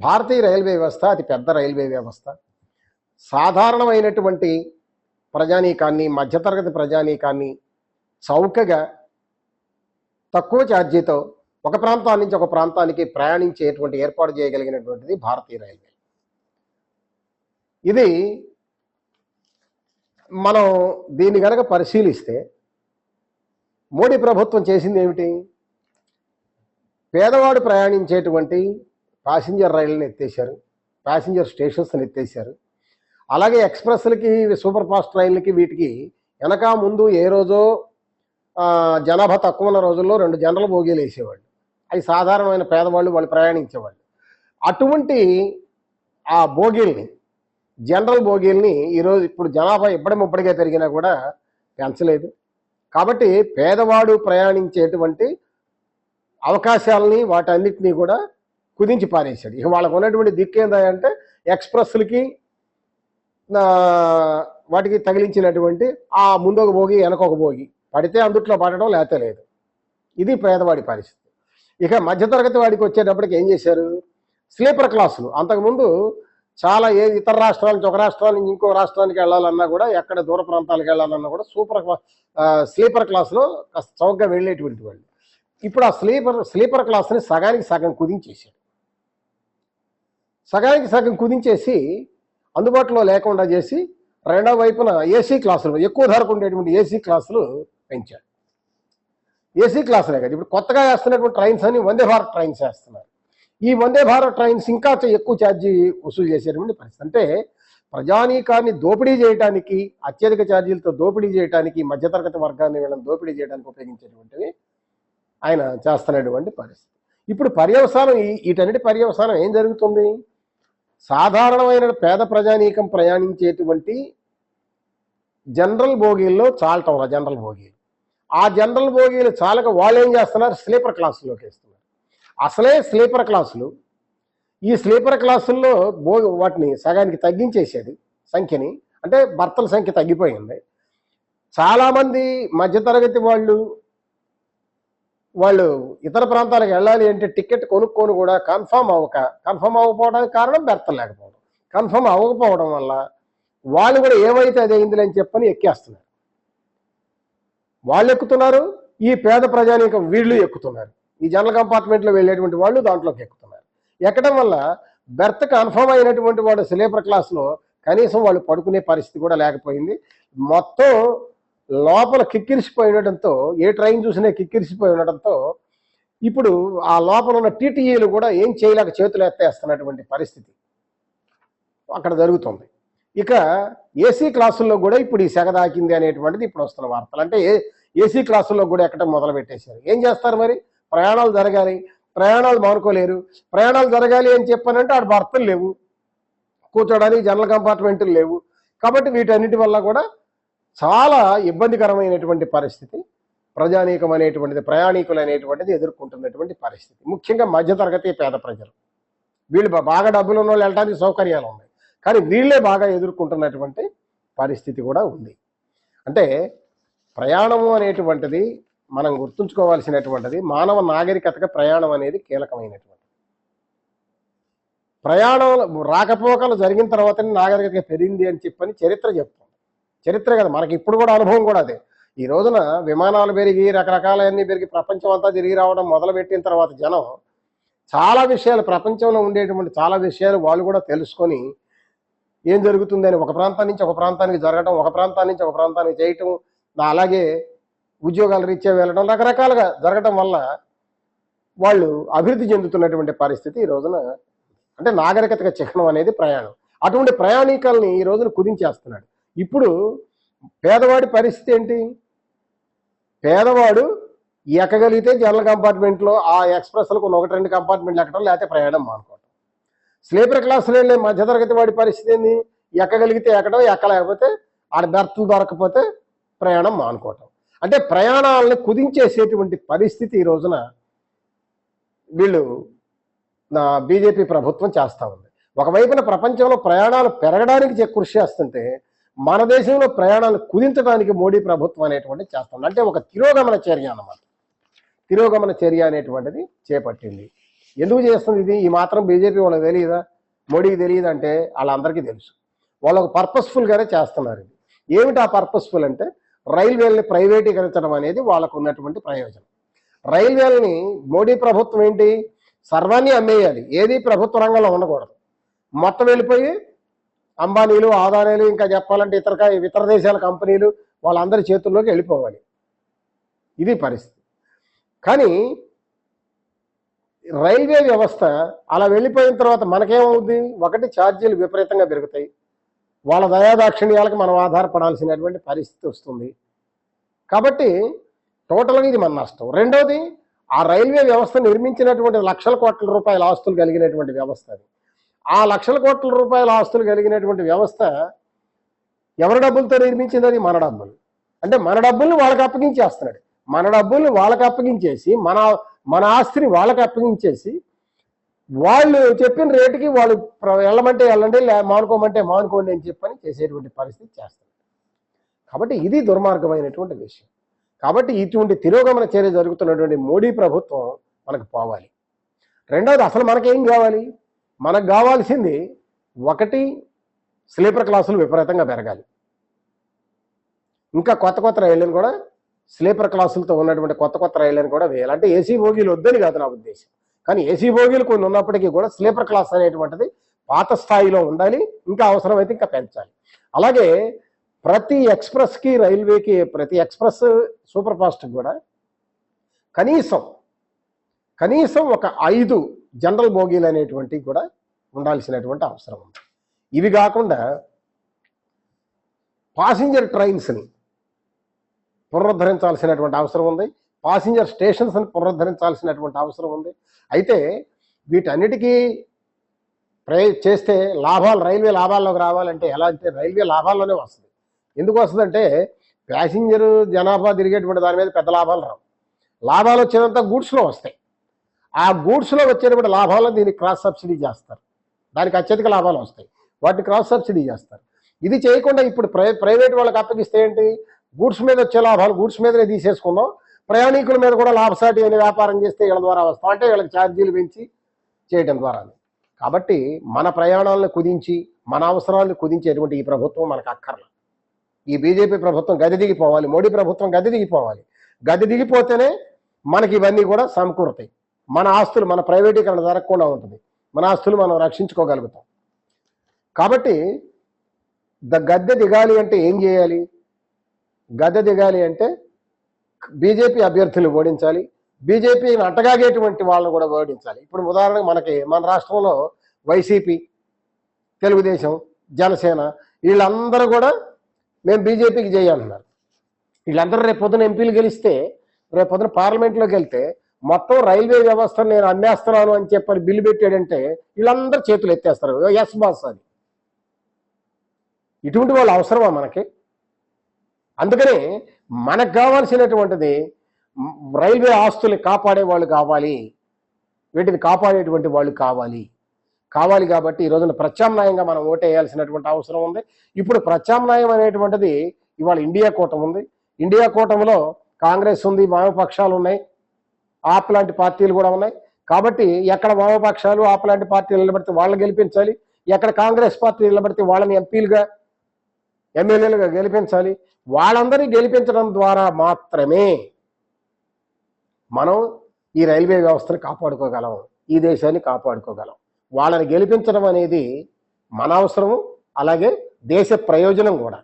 భారతీయ railway వ్యవస్థ అతి పెద్ద రైల్వే వ్యవస్థ. సాధారణమైనటువంటి ప్రజానీకాన్ని, మధ్యతరగతి ప్రజానీకాన్ని చౌకగా తక్కువ ఛార్జీతో ఒక ప్రాంతం నుంచి ఒక ప్రాంతానికి ప్రయాణించేటువంటి ఏర్పాటు చేయగలిగినటువంటిది భారతీయ రైల్వే. ఇది మనం దీన్ని కనుక పరిశీలిస్తే మోడీ ప్రభుత్వం చేసింది ఏమిటి? పేదవాడు ప్రయాణించేటువంటి ప్యాసింజర్ రైళ్ళని ఎత్తేసారు, ప్యాసింజర్ స్టేషన్స్ని ఎత్తేసారు. అలాగే ఎక్స్ప్రెస్లకి, సూపర్ ఫాస్ట్ రైళ్ళకి, వీటికి వెనక ముందు ఏ రోజో జనాభా తక్కువ ఉన్న రోజుల్లో 2 జనరల్ బోగీలు వేసేవాళ్ళు. అవి సాధారణమైన పేదవాళ్ళు వాళ్ళు ప్రయాణించేవాళ్ళు. అటువంటి ఆ బోగీల్ని, జనరల్ బోగీల్ని ఈరోజు ఇప్పుడు జనాభా ఇప్పటికే పెరిగినా కూడా పెంచలేదు. కాబట్టి పేదవాడు ప్రయాణించేటువంటి అవకాశాలని వాటన్నిటినీ కూడా కుదించి పారేశాడు. ఇక వాళ్ళకు ఉన్నటువంటి దిక్కు ఏంటంటే ఎక్స్ప్రెస్లకి వాటికి తగిలించినటువంటి ఆ ముందొక భోగి వెనకొక భోగి పడితే అందుట్లో పడడం లేతే లేదు. ఇది పేదవాడి పరిస్థితి. ఇక మధ్యతరగతి వాడికి వచ్చేటప్పటికి ఏం చేశారు? స్లీపర్ క్లాసులు. అంతకుముందు చాలా ఇతర రాష్ట్రాల నుంచి ఒక రాష్ట్రాల నుంచి ఇంకో రాష్ట్రానికి వెళ్ళాలన్నా కూడా, ఎక్కడ దూర ప్రాంతాలకు వెళ్ళాలన్నా కూడా స్లీపర్ క్లాసులో కాస్త చౌకగా వెళ్ళేటువంటి వాళ్ళు. ఇప్పుడు ఆ స్లీపర్ క్లాస్ని సగానికి సగం కుదించేశాడు. సగానికి సగం కుదించేసి అందుబాటులో లేకుండా చేసి రెండవ వైపున ఏసీ క్లాసులు, ఎక్కువ ధరకు ఉండేటువంటి ఏసీ క్లాసులు పెంచాడు. ఏసీ క్లాసులే కదా ఇప్పుడు కొత్తగా వేస్తున్నటువంటి ట్రైన్స్ అని వందే భారత్ ట్రైన్స్ వేస్తున్నారు. ఈ వందే భారత్ ట్రైన్స్ ఇంకా ఎక్కువ ఛార్జీ వసూలు చేసేటువంటి పరిస్థితి. అంటే ప్రజానీకాన్ని దోపిడీ చేయడానికి, అత్యధిక ఛార్జీలతో దోపిడీ చేయడానికి, మధ్యతరగతి వర్గాన్ని వీళ్ళని దోపిడీ చేయడానికి ఉపయోగించేటువంటివి ఆయన చేస్తున్నటువంటి పరిస్థితి. ఇప్పుడు పర్యవసానం, వీటన్నిటి పర్యవసానం ఏం జరుగుతుంది? సాధారణమైన పేద ప్రజానీకం ప్రయాణించేటువంటి జనరల్ బోగీల్లో చాలటం, జనరల్ బోగీలు, ఆ జనరల్ బోగీలు చాలక వాళ్ళు ఏం చేస్తున్నారు? స్లీపర్ క్లాసుల్లోకి వేస్తున్నారు. అసలే స్లీపర్ క్లాసులు, ఈ స్లీపర్ క్లాసుల్లో వాటిని సగానికి తగ్గించేసేది సంఖ్యని. అంటే భర్తల సంఖ్య తగ్గిపోయింది. చాలామంది మధ్యతరగతి వాళ్ళు ఇతర ప్రాంతాలకు వెళ్ళాలి అంటే టికెట్ కొనుక్కొని కూడా కన్ఫర్మ్ అవ్వకపోవడానికి కారణం భర్తలు లేకపోవడం. కన్ఫర్మ్ అవ్వకపోవడం వల్ల వాళ్ళు కూడా ఏమైతే అది అయింది అని చెప్పని ఎక్కేస్తున్నారు. వాళ్ళు ఎక్కుతున్నారు, ఈ పేద ప్రజానీకం వీళ్ళు ఎక్కుతున్నారు. ఈ జనరల్ కంపార్ట్మెంట్లో వెళ్ళేటువంటి వాళ్ళు దాంట్లోకి ఎక్కుతున్నారు. ఎక్కడం వల్ల బెర్త్ కన్ఫర్మ్ అయినటువంటి వాడు స్లీపర్ క్లాస్లో కనీసం వాళ్ళు పడుకునే పరిస్థితి కూడా లేకపోయింది. మొత్తం లోపల కిక్కిరిసిపోయి ఉండటంతో, ఏ ట్రైన్ చూసినా కిక్కిరిసిపోయి ఉండటంతో ఇప్పుడు ఆ లోపల ఉన్న టీటీఈలు కూడా ఏం చేయలేక చేతులు ఎత్తేస్తున్నటువంటి పరిస్థితి అక్కడ జరుగుతుంది. ఇక ఏసీ క్లాసుల్లో కూడా ఇప్పుడు ఈ సెగ దాకింది అనేటువంటిది ఇప్పుడు వస్తున్న వార్తలు. అంటే ఏసీ క్లాసుల్లో కూడా ఎక్కడం మొదలు పెట్టేశారు. ఏం చేస్తారు మరి? ప్రయాణాలు జరగాలి, ప్రయాణాలు మానుకోలేరు. ప్రయాణాలు జరగాలి అని చెప్పానంటే ఆడ బర్తలు లేవు, కూర్చోడానికి జనరల్ కంపార్ట్మెంట్లు లేవు. కాబట్టి వీటన్నిటి వల్ల కూడా చాలా ఇబ్బందికరమైనటువంటి పరిస్థితి ప్రజానీకం అనేటువంటిది, ప్రయాణికులు అనేటువంటిది ఎదుర్కొంటున్నటువంటి పరిస్థితి. ముఖ్యంగా మధ్యతరగతి పేద ప్రజలు, వీళ్ళు బాగా డబ్బులు ఉన్న వాళ్ళు వెళ్ళడానికి సౌకర్యాలు ఉన్నాయి, కానీ వీళ్ళే బాగా ఎదుర్కొంటున్నటువంటి పరిస్థితి కూడా ఉంది. అంటే ప్రయాణము అనేటువంటిది మనం గుర్తుంచుకోవాల్సినటువంటిది, మానవ నాగరికతగా ప్రయాణం అనేది కీలకమైనటువంటి. ప్రయాణం రాకపోకలు జరిగిన తర్వాతనే నాగరికత పెరిగింది అని చెప్పని చరిత్ర చెప్తుంది. చరిత్ర కదా, మనకి ఇప్పుడు కూడా అనుభవం కూడా అదే. ఈ రోజున విమానాలు పెరిగి రకరకాలన్నీ పెరిగి ప్రపంచం అంతా తిరిగి రావడం మొదలుపెట్టిన తర్వాత జనం చాలా విషయాలు, ప్రపంచంలో ఉండేటువంటి చాలా విషయాలు వాళ్ళు కూడా తెలుసుకొని ఏం జరుగుతుందని ఒక ప్రాంతం నుంచి ఒక ప్రాంతానికి జరగడం, ఒక ప్రాంతం నుంచి ఒక ప్రాంతానికి చేయటం, అలాగే ఉద్యోగాల రీత్యా వెళ్ళడం, రకరకాలుగా జరగడం వల్ల వాళ్ళు అభివృద్ధి చెందుతున్నటువంటి పరిస్థితి ఈ రోజున. అంటే నాగరికతగా చిహ్నం అనేది ప్రయాణం. అటువంటి ప్రయాణికుల్ని ఈ రోజున కుదించేస్తున్నాడు. ఇప్పుడు పేదవాడి పరిస్థితి ఏంటి? పేదవాడు ఎక్కగలిగితే జనరల్ కంపార్ట్మెంట్లో ఆ ఎక్స్ప్రెస్లకు 1-2 కంపార్ట్మెంట్లు ఎక్కడం, లేకపోతే ప్రయాణం మానుకోవడం. స్లీపర్ క్లాసులో వెళ్ళే మధ్యతరగతి వాడి పరిస్థితి ఏంది? ఎక్కగలిగితే ఎక్కడం, ఎక్కలేకపోతే ఆడ బెర్తులు దొరకపోతే ప్రయాణం మానుకోవటం. అంటే ప్రయాణాలను కుదించేసేటువంటి పరిస్థితి ఈ రోజున వీళ్ళు బీజేపీ ప్రభుత్వం చేస్తూ ఉంది. ఒకవైపున ప్రపంచంలో ప్రయాణాలు పెరగడానికి కృషి చేస్తుంటే, మన దేశంలో ప్రయాణాలు కుదించడానికి మోడీ ప్రభుత్వం అనేటువంటిది చేస్తుంది. అంటే ఒక తిరోగమన చర్య అన్నమాట. తిరోగమన చర్య అనేటువంటిది చేపట్టింది. ఎందుకు చేస్తుంది ఇది? ఈ మాత్రం బీజేపీ వాళ్ళకి తెలియదా, మోడీకి తెలియదు అంటే వాళ్ళందరికీ తెలుసు. వాళ్ళకు పర్పస్ఫుల్గానే చేస్తున్నారు. ఇది ఏమిటి ఆ పర్పస్ఫుల్ అంటే రైల్వేలని ప్రైవేటీకరించడం అనేది వాళ్ళకు ఉన్నటువంటి ప్రయోజనం. రైల్వేలని మోడీ ప్రభుత్వం ఏంటి, సర్వాన్ని అమ్మేయాలి, ఏది ప్రభుత్వ రంగంలో ఉండకూడదు, మొత్తం వెళ్ళిపోయి అంబానీలు, ఆదానీలు, ఇంకా చెప్పాలంటే ఇతర దేశాల కంపెనీలు వాళ్ళందరి చేతుల్లోకి వెళ్ళిపోవాలి. ఇది పరిస్థితి. కానీ రైల్వే వ్యవస్థ అలా వెళ్ళిపోయిన తర్వాత మనకేమవుద్ది? ఒకటి, ఛార్జీలు విపరీతంగా పెరుగుతాయి, వాళ్ళ దయాదాక్షిణ్యాలకు మనం ఆధారపడాల్సినటువంటి పరిస్థితి వస్తుంది. కాబట్టి టోటల్గా ఇది మన నష్టం. రెండోది, ఆ రైల్వే వ్యవస్థ నిర్మించినటువంటి లక్షల కోట్ల రూపాయల ఆస్తులు కలిగినటువంటి వ్యవస్థ అది. ఆ లక్షల కోట్ల రూపాయల ఆస్తులు కలిగినటువంటి వ్యవస్థ ఎవరి డబ్బులతో నిర్మించింది? అది మన డబ్బులు. అంటే మన డబ్బుల్ని వాళ్ళకి అప్పగించేస్తున్నాడు. మన డబ్బుల్ని వాళ్ళకి అప్పగించేసి మన ఆస్తిని వాళ్ళకి అప్పగించేసి వాళ్ళు చెప్పిన రేటుకి వాళ్ళు వెళ్ళమంటే వెళ్ళండి, మానుకోమంటే మానుకోండి అని చెప్పని చేసేటువంటి పరిస్థితి చేస్తారు. కాబట్టి ఇది దుర్మార్గమైనటువంటి విషయం. కాబట్టి ఇటువంటి తిరోగమన చర్య జరుగుతున్నటువంటి మోడీ ప్రభుత్వం మనకు పోవాలి. రెండవది, అసలు మనకేం కావాలి? మనకు కావాల్సింది ఒకటి, స్లీపర్ క్లాసులు విపరీతంగా పెరగాలి. ఇంకా కొత్త రైళ్ళని కూడా స్లీపర్ క్లాసులతో ఉన్నటువంటి కొత్త రైళ్ళని కూడా వేయాలి. అంటే ఏసీ బోగీలు వద్దని కాదు నా ఉద్దేశం, కానీ ఏసీ బోగీలు కొన్ని ఉన్నప్పటికీ కూడా స్లీపర్ క్లాస్ అనేటువంటిది పాత స్థాయిలో ఉండాలి, ఇంకా అవసరమైతే ఇంకా పెంచాలి. అలాగే ప్రతి ఎక్స్ప్రెస్కి, రైల్వేకి, ప్రతి ఎక్స్ప్రెస్ సూపర్ ఫాస్ట్కి కూడా కనీసం ఒక 5 జనరల్ బోగీలు అనేటువంటివి కూడా ఉండాల్సినటువంటి అవసరం ఉంది. ఇవి కాకుండా పాసింజర్ ట్రైన్స్ని పునరుద్ధరించాల్సినటువంటి అవసరం ఉంది, పాసింజర్ స్టేషన్స్ని పునరుద్ధరించాల్సినటువంటి అవసరం ఉంది. అయితే వీటన్నిటికీ చేస్తే రైల్వే లాభాల్లోకి రావాలంటే ఎలా అంటే రైల్వే లాభాల్లోనే వస్తుంది. ఎందుకు వస్తుందంటే ప్యాసింజర్ జనాభా తిరిగేటువంటి దాని మీద పెద్ద లాభాలు రావు. లాభాలు వచ్చేదంతా గూడ్స్లో వస్తాయి. ఆ గూడ్స్లో వచ్చేటువంటి లాభాలను దీనికి క్రాస్ సబ్సిడీ చేస్తారు, దానికి అత్యధిక లాభాలు వస్తాయి, వాటిని క్రాస్ సబ్సిడీ చేస్తారు. ఇది చేయకుండా ఇప్పుడు ప్రైవేట్ వాళ్ళకి అప్పగిస్తే ఏంటి, గూడ్స్ మీద వచ్చే లాభాలు గూడ్స్ మీదనే తీసేసుకుందాం, ప్రయాణికుల మీద కూడా లాభసాటి అనే వ్యాపారం చేస్తే వీళ్ళ ద్వారా వస్తాం అంటే వీళ్ళకి ఛార్జీలు పెంచి చేయడం ద్వారా. కాబట్టి మన ప్రయాణాలను కుదించి మన అవసరాలను కుదించేటువంటి ఈ ప్రభుత్వం మనకు అక్కర్ల. ఈ బీజేపీ ప్రభుత్వం గది దిగిపోవాలి, మోడీ ప్రభుత్వం గది దిగిపోవాలి. గది దిగిపోతేనే మనకి ఇవన్నీ కూడా సమకూరుతాయి. మన ఆస్తులు, మన ప్రైవేటీకరణ జరగకుండా ఉంటుంది, మన ఆస్తులు మనం రక్షించుకోగలుగుతాం. కాబట్టి గద్దె దిగాలి అంటే ఏం చేయాలి? గద్దె దిగాలి అంటే బీజేపీ అభ్యర్థులు ఓడించాలి, బీజేపీని అంటగాగేటువంటి వాళ్ళని కూడా ఓడించాలి. ఇప్పుడు ఉదాహరణకు మన రాష్ట్రంలో వైసీపీ, తెలుగుదేశం, జనసేన వీళ్ళందరూ కూడా మేము బీజేపీకి చేయాలన్నారు. వీళ్ళందరూ రేపు పొద్దున ఎంపీలు గెలిస్తే, రేపు పొద్దున పార్లమెంట్లోకి వెళ్తే మొత్తం రైల్వే వ్యవస్థను నేను అమ్మేస్తున్నాను అని చెప్పని బిల్లు పెట్టాడంటే వీళ్ళందరూ చేతులు ఎత్తేస్తారు, ఎస్ బాస్ అని. ఇటువంటి వాళ్ళు అవసరమా మనకి? అందుకనే మనకు కావాల్సినటువంటిది రైల్వే ఆస్తుల్ని కాపాడే వాళ్ళు కావాలి, వీటిని కాపాడేటువంటి వాళ్ళు కావాలి. కాబట్టి ఈ రోజున ప్రత్యామ్నాయంగా మనం ఓటేయాల్సినటువంటి అవసరం ఉంది. ఇప్పుడు ప్రత్యామ్నాయం అనేటువంటిది ఇవాళ ఇండియా కూటమి ఉంది. ఇండియా కూటమిలో కాంగ్రెస్ ఉంది, వామపక్షాలు ఉన్నాయి, ఆప్ లాంటి పార్టీలు కూడా ఉన్నాయి. కాబట్టి ఎక్కడ వామపక్షాలు, ఆప్ లాంటి పార్టీలు నిలబడితే వాళ్ళని గెలిపించాలి, ఎక్కడ కాంగ్రెస్ పార్టీ నిలబడితే వాళ్ళని ఎంపీలుగా, ఎమ్మెల్యేలుగా గెలిపించాలి. వాళ్ళందరినీ గెలిపించడం ద్వారా మాత్రమే మనం ఈ రైల్వే వ్యవస్థను కాపాడుకోగలం, ఈ దేశాన్ని కాపాడుకోగలం. వాళ్ళని గెలిపించడం అనేది మన అవసరము, అలాగే దేశ ప్రయోజనం కూడా.